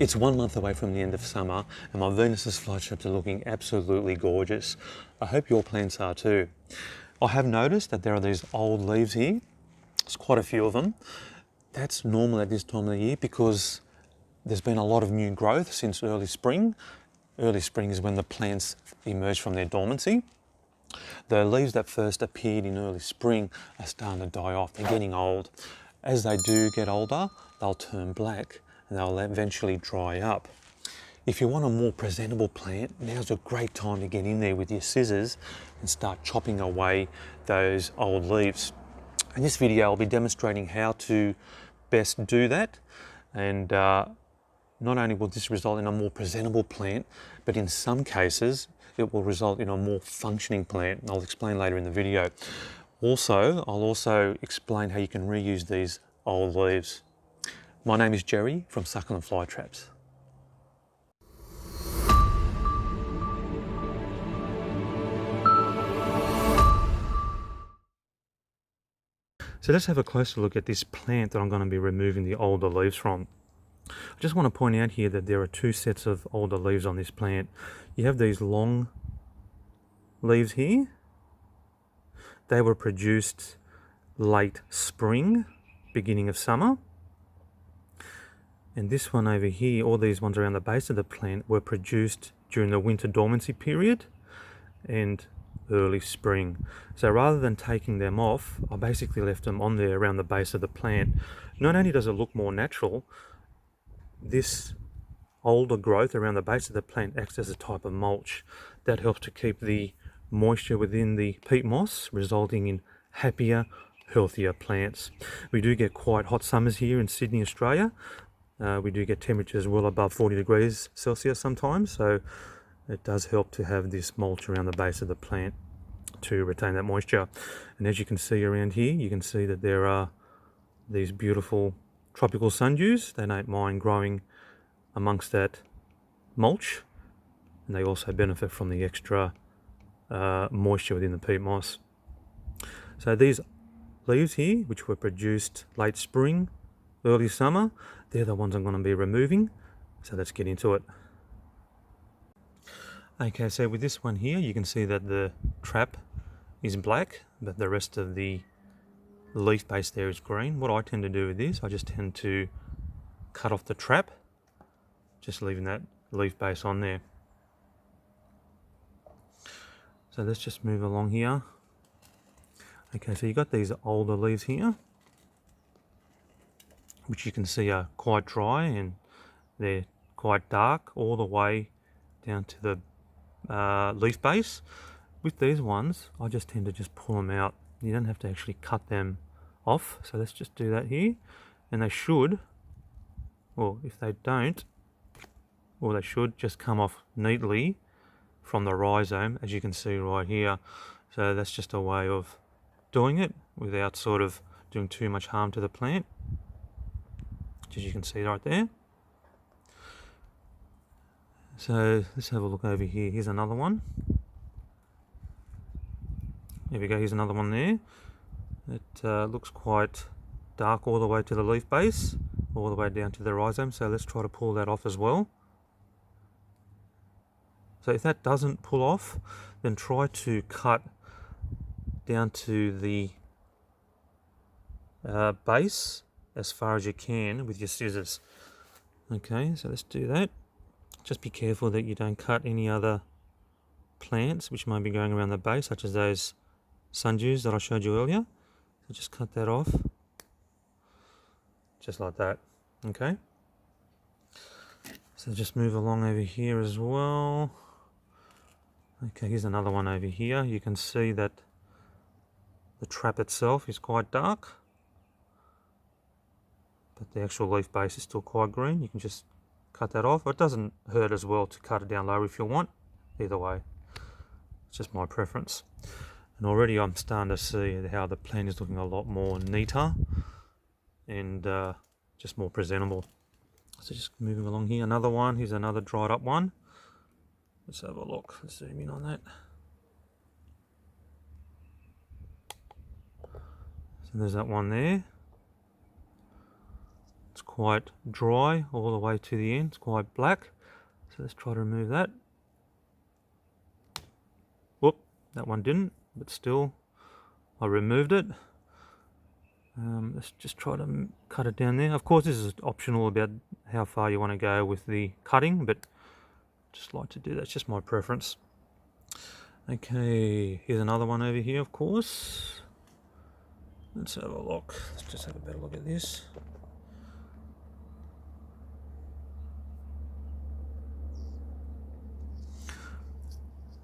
It's 1 month away from the end of summer and my Venus Flytraps are looking absolutely gorgeous. I hope your plants are too. I have noticed that there are these old leaves here. There's quite a few of them. That's normal at this time of the year because there's been a lot of new growth since early spring. Early spring is when the plants emerge from their dormancy. The leaves that first appeared in early spring are starting to die off. They're getting old. As they do get older, they'll turn black and they'll eventually dry up. If you want a more presentable plant, now's a great time to get in there with your scissors and start chopping away those old leaves. In this video, I'll be demonstrating how to best do that. And not only will this result in a more presentable plant, but in some cases, it will result in a more functioning plant. I'll explain later in the video. I'll also explain how you can reuse these old leaves. My name is Jerry from Succulent Flytraps. So let's have a closer look at this plant that I'm going to be removing the older leaves from. I just want to point out here that there are two sets of older leaves on this plant. You have these long leaves here. They were produced late spring, beginning of summer. And this one over here, all these ones around the base of the plant were produced during the winter dormancy period and early spring. So rather than taking them off, I basically left them on there around the base of the plant. Not only does it look more natural, this older growth around the base of the plant acts as a type of mulch that helps to keep the moisture within the peat moss, resulting in happier, healthier plants. We do get quite hot summers here in Sydney, Australia. We do get temperatures well above 40 degrees Celsius sometimes, so it does help to have this mulch around the base of the plant to retain that moisture. And as you can see around here, you can see that there are these beautiful tropical sundews. They don't mind growing amongst that mulch, and they also benefit from the extra moisture within the peat moss. So these leaves here, which were produced late spring, early summer, they're the ones I'm going to be removing. So let's get into it. Okay, so with this one here, you can see that the trap is black, but the rest of the leaf base there is green. What I tend to do with this, I just tend to cut off the trap, just leaving that leaf base on there. So let's just move along here. Okay, so you got these older leaves here, which you can see are quite dry and they're quite dark all the way down to the leaf base. With these ones, I just tend to just pull them out. You don't have to actually cut them off. So let's just do that here. And they should, or if they don't, or they should just come off neatly from the rhizome, as you can see right here. So that's just a way of doing it without sort of doing too much harm to the plant, as you can see right there. So let's have a look over here. Here's another one. There we go, here's another one there. It looks quite dark all the way to the leaf base, all the way down to the rhizome. So let's try to pull that off as well. So if that doesn't pull off, then try to cut down to the base as far as you can with your scissors. Okay, so let's do that. Just be careful that you don't cut any other plants which might be going around the base, such as those sundews that I showed you earlier. So just cut that off, just like that. Okay, so just move along over here as well. Okay, here's another one over here. You can see that the trap itself is quite dark, but the actual leaf base is still quite green. You can just cut that off. It doesn't hurt as well to cut it down lower if you want. Either way, it's just my preference. And already I'm starting to see how the plant is looking a lot more neater and just more presentable. So just moving along here, another one. Here's another dried up one. Let's have a look. Let's zoom in on that. So there's that one there. It's quite dry all the way to the end. It's quite black. So let's try to remove that. Whoop, that one didn't, but still I removed it. Let's just try to cut it down there. Of course, this is optional about how far you want to go with the cutting, but just like to do that. It's just my preference. Okay, here's another one over here, of course. Let's have a look. Let's just have a better look at this.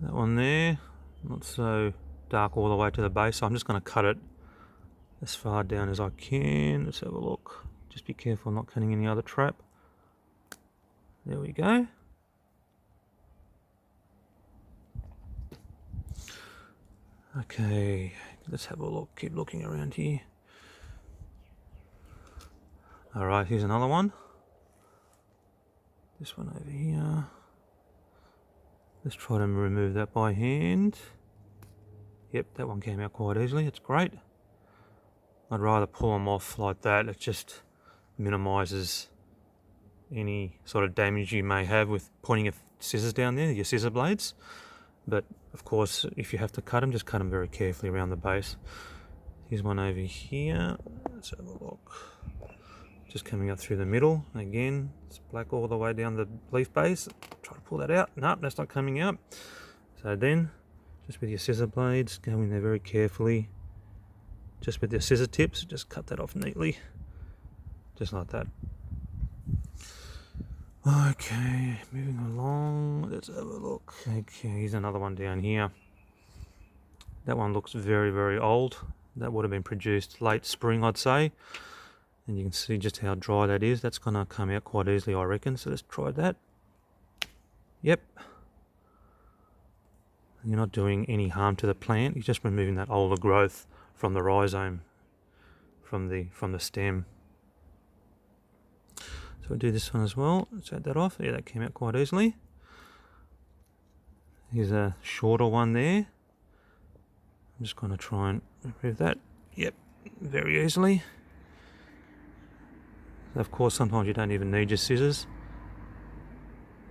That one there, not so dark all the way to the base, so I'm just going to cut it as far down as I can. Let's have a look. Just be careful not cutting any other trap. There we go. Okay, let's have a look. Keep looking around here. Alright, here's another one. This one over here. Let's try to remove that by hand. Yep, that one came out quite easily. It's great. I'd rather pull them off like that. It just minimises any sort of damage you may have with pointing your scissors down there, your scissor blades. But of course, if you have to cut them, just cut them very carefully around the base. Here's one over here. Let's have a look. Just coming up through the middle. Again, it's black all the way down the leaf base. Try to pull that out. Nope, that's not coming out. So then, just with your scissor blades, go in there very carefully. Just with your scissor tips, just cut that off neatly. Just like that. Okay, moving along. Let's have a look. Okay, here's another one down here. That one looks very, very old. That would have been produced late spring, I'd say. And you can see just how dry that is. That's going to come out quite easily, I reckon. So let's try that. Yep. You're not doing any harm to the plant. You're just removing that older growth from the rhizome, from the stem. So we'll do this one as well. Let's add that off. Yeah, that came out quite easily. Here's a shorter one there. I'm just going to try and remove that. Yep, very easily. Of course, sometimes you don't even need your scissors.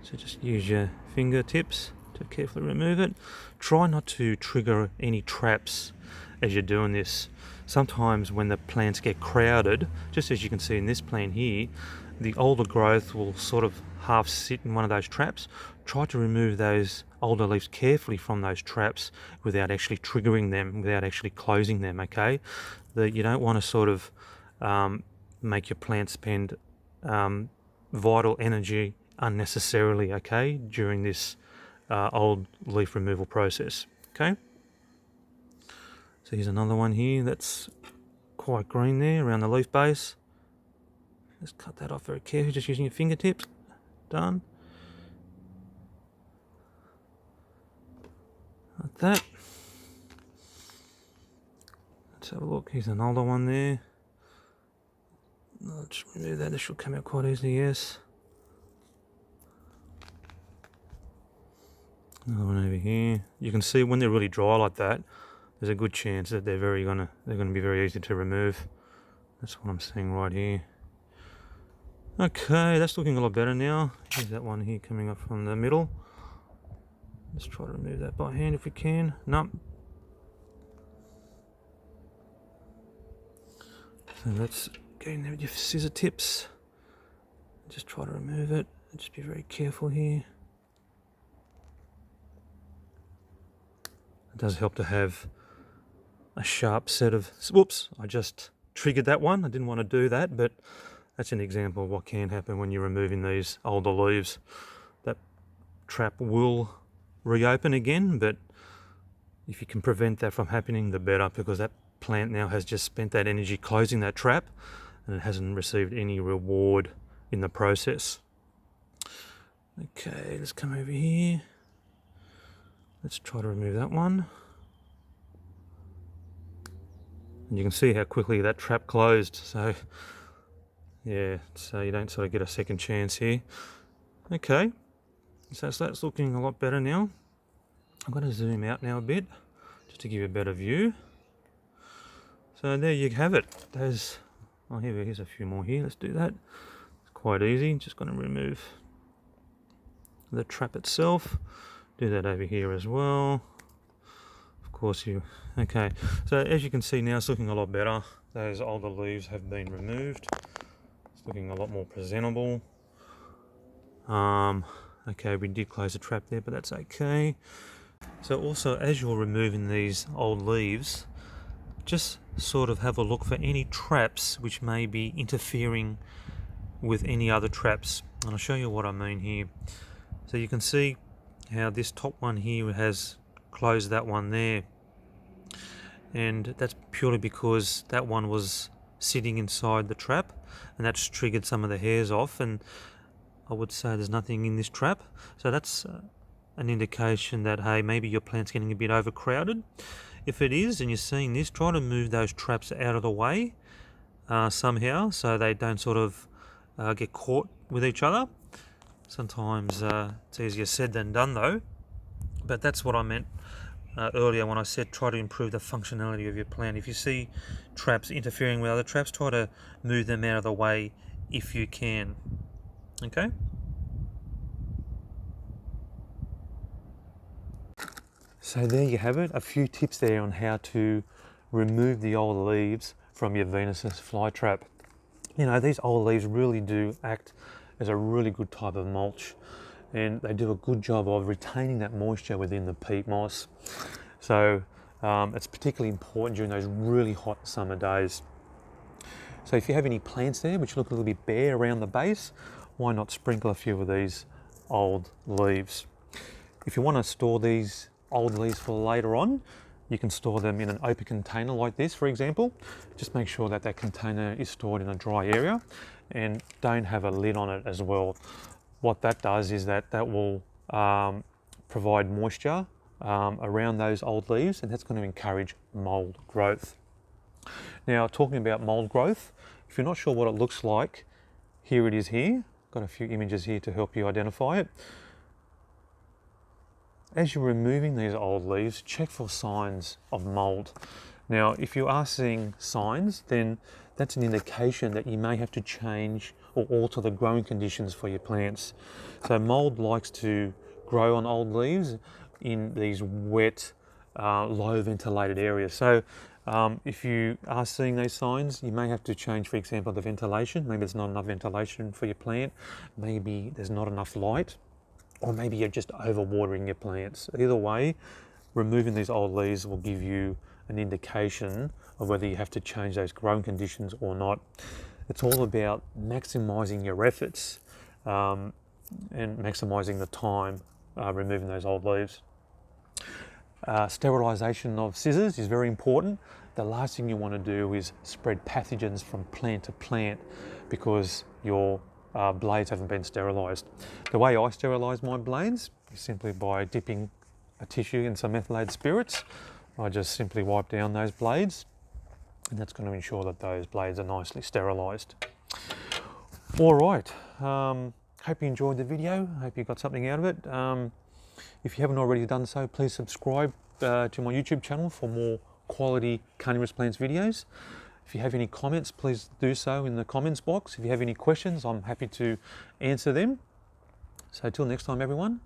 So just use your fingertips to carefully remove it. Try not to trigger any traps as you're doing this. Sometimes when the plants get crowded, just as you can see in this plant here, the older growth will sort of half sit in one of those traps. Try to remove those older leaves carefully from those traps without actually triggering them, without actually closing them, okay? You don't want to sort of make your plant spend vital energy unnecessarily, okay, during this old leaf removal process, okay? So here's another one here that's quite green there around the leaf base. Just cut that off very carefully, just using your fingertips. Done. Like that. Let's have a look. Here's an older one there. Let's remove that. This should come out quite easily, yes. Another one over here. You can see when they're really dry like that, there's a good chance that they're gonna be very easy to remove. That's what I'm seeing right here. Okay, that's looking a lot better now. Here's that one here coming up from the middle. Let's try to remove that by hand if we can. Nope. So let's go in there with your scissor tips. Just try to remove it. Just be very careful here. It does help to have a sharp set of... Whoops, I just triggered that one. I didn't want to do that, but that's an example of what can happen when you're removing these older leaves. That trap will reopen again, but if you can prevent that from happening, the better, because that plant now has just spent that energy closing that trap and it hasn't received any reward in the process. Okay, let's come over here. Let's try to remove that one. And you can see how quickly that trap closed. So yeah, so you don't sort of get a second chance here. Okay, so that's looking a lot better now. I'm going to zoom out now a bit, just to give you a better view. So there you have it. Here's a few more here. Let's do that. quite easy. Just going to remove the trap itself. Do that over here as well. Of course okay. So as you can see now, it's looking a lot better. Those older leaves have been removed. It's looking a lot more presentable. Okay, we did close the trap there, but that's okay. So also, as you're removing these old leaves, just sort of have a look for any traps which may be interfering with any other traps. And I'll show you what I mean here. So you can see how this top one here has closed that one there. And that's purely because that one was sitting inside the trap, and that's triggered some of the hairs off, and I would say there's nothing in this trap. So that's an indication that, hey, maybe your plant's getting a bit overcrowded. If it is and you're seeing this, try to move those traps out of the way somehow, so they don't sort of get caught with each other. Sometimes it's easier said than done though, but that's what I meant earlier when I said try to improve the functionality of your plant. If you see traps interfering with other traps, try to move them out of the way if you can. Okay? So there you have it, a few tips there on how to remove the old leaves from your Venus Flytrap. You know, these old leaves really do act as a really good type of mulch, and they do a good job of retaining that moisture within the peat moss. So it's particularly important during those really hot summer days. So if you have any plants there which look a little bit bare around the base, why not sprinkle a few of these old leaves? If you want to store these old leaves for later on, you can store them in an open container like this, for example. Just make sure that that container is stored in a dry area and don't have a lid on it as well. What that does is that will provide moisture around those old leaves, and that's going to encourage mold growth. Now, talking about mold growth, if you're not sure what it looks like, here it is here. Got a few images here to help you identify it. As you're removing these old leaves, check for signs of mold. Now, if you are seeing signs, then that's an indication that you may have to change or alter the growing conditions for your plants. So mold likes to grow on old leaves in these wet, low ventilated areas. So if you are seeing these signs, you may have to change, for example, the ventilation. Maybe there's not enough ventilation for your plant. Maybe there's not enough light. Or maybe you're just overwatering your plants. Either way, removing these old leaves will give you an indication of whether you have to change those growing conditions or not. It's all about maximizing your efforts and maximizing the time removing those old leaves. Sterilization of scissors is very important. The last thing you want to do is spread pathogens from plant to plant because your blades haven't been sterilized. The way I sterilize my blades is simply by dipping a tissue in some methylated spirits. I just simply wipe down those blades, and that's going to ensure that those blades are nicely sterilized. All right, hope you enjoyed the video. Hope you got something out of it. If you haven't already done so, please subscribe to my YouTube channel for more quality carnivorous plants videos. If you have any comments, please do so in the comments box. If you have any questions, I'm happy to answer them. So till next time, everyone,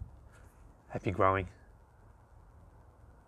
happy growing.